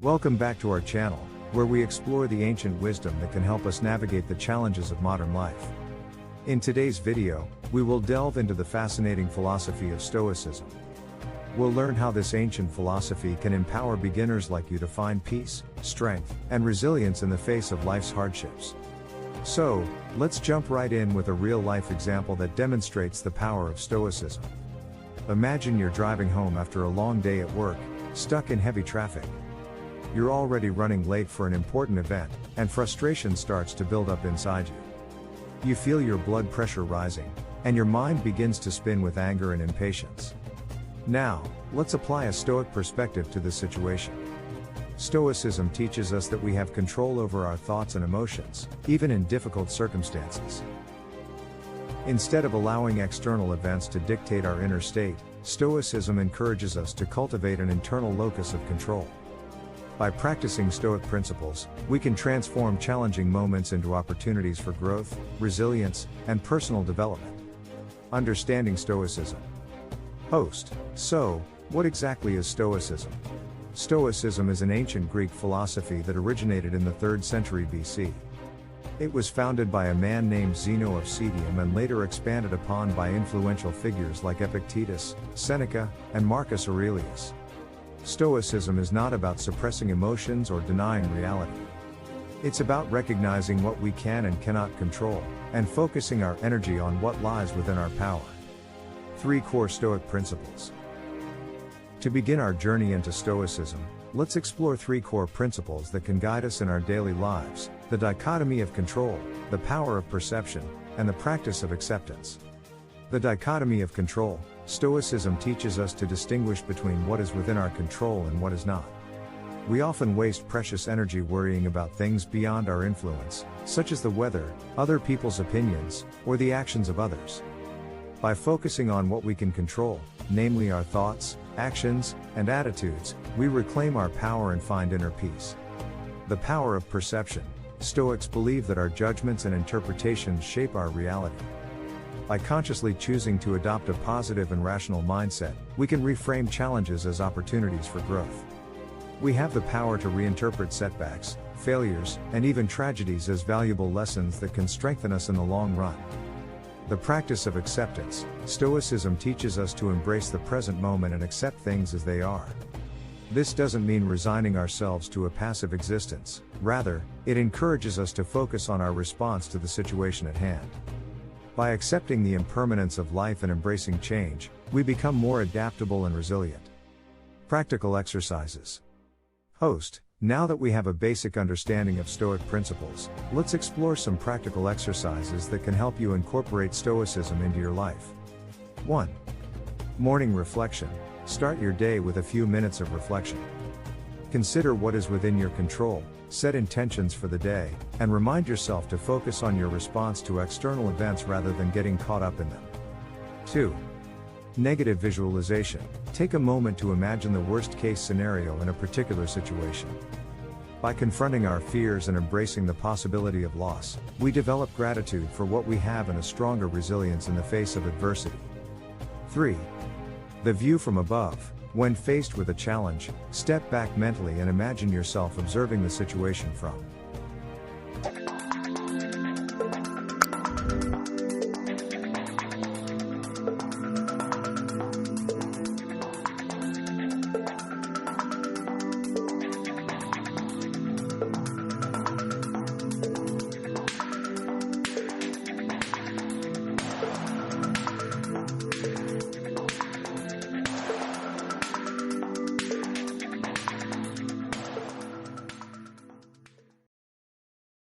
Welcome back to our channel, where we explore the ancient wisdom that can help us navigate the challenges of modern life. In today's video, we will delve into the fascinating philosophy of Stoicism. We'll learn how this ancient philosophy can empower beginners like you to find peace, strength, and resilience in the face of life's hardships. So, let's jump right in with a real-life example that demonstrates the power of Stoicism. Imagine you're driving home after a long day at work, stuck in heavy traffic. You're already running late for an important event, and frustration starts to build up inside you. You feel your blood pressure rising, and your mind begins to spin with anger and impatience. Now, let's apply a Stoic perspective to this situation. Stoicism teaches us that we have control over our thoughts and emotions, even in difficult circumstances. Instead of allowing external events to dictate our inner state, Stoicism encourages us to cultivate an internal locus of control. By practicing Stoic principles, we can transform challenging moments into opportunities for growth, resilience, and personal development. Understanding Stoicism. Host. So, what exactly is Stoicism? Stoicism is an ancient Greek philosophy that originated in the 3rd century BC. It was founded by a man named Zeno of Citium and later expanded upon by influential figures like Epictetus, Seneca, and Marcus Aurelius. Stoicism is not about suppressing emotions or denying reality. It's about recognizing what we can and cannot control, and focusing our energy on what lies within our power. 3 core Stoic principles. To begin our journey into Stoicism, let's explore 3 core principles that can guide us in our daily lives: the dichotomy of control, the power of perception, and the practice of acceptance. The dichotomy of control. Stoicism teaches us to distinguish between what is within our control and what is not. We often waste precious energy worrying about things beyond our influence, such as the weather, other people's opinions, or the actions of others. By focusing on what we can control, namely our thoughts, actions, and attitudes, we reclaim our power and find inner peace. The power of perception. Stoics believe that our judgments and interpretations shape our reality. By consciously choosing to adopt a positive and rational mindset, we can reframe challenges as opportunities for growth. We have the power to reinterpret setbacks, failures, and even tragedies as valuable lessons that can strengthen us in the long run. The practice of acceptance. Stoicism teaches us to embrace the present moment and accept things as they are. This doesn't mean resigning ourselves to a passive existence. Rather, it encourages us to focus on our response to the situation at hand. By accepting the impermanence of life and embracing change, we become more adaptable and resilient. Practical exercises. Host. Now that we have a basic understanding of Stoic principles, let's explore some practical exercises that can help you incorporate Stoicism into your life. 1. Morning reflection. Start your day with a few minutes of reflection. Consider what is within your control, set intentions for the day, and remind yourself to focus on your response to external events rather than getting caught up in them. 2. Negative visualization. Take a moment to imagine the worst-case scenario in a particular situation. By confronting our fears and embracing the possibility of loss, we develop gratitude for what we have and a stronger resilience in the face of adversity. 3. The view from above. When faced with a challenge, step back mentally and imagine yourself observing the situation from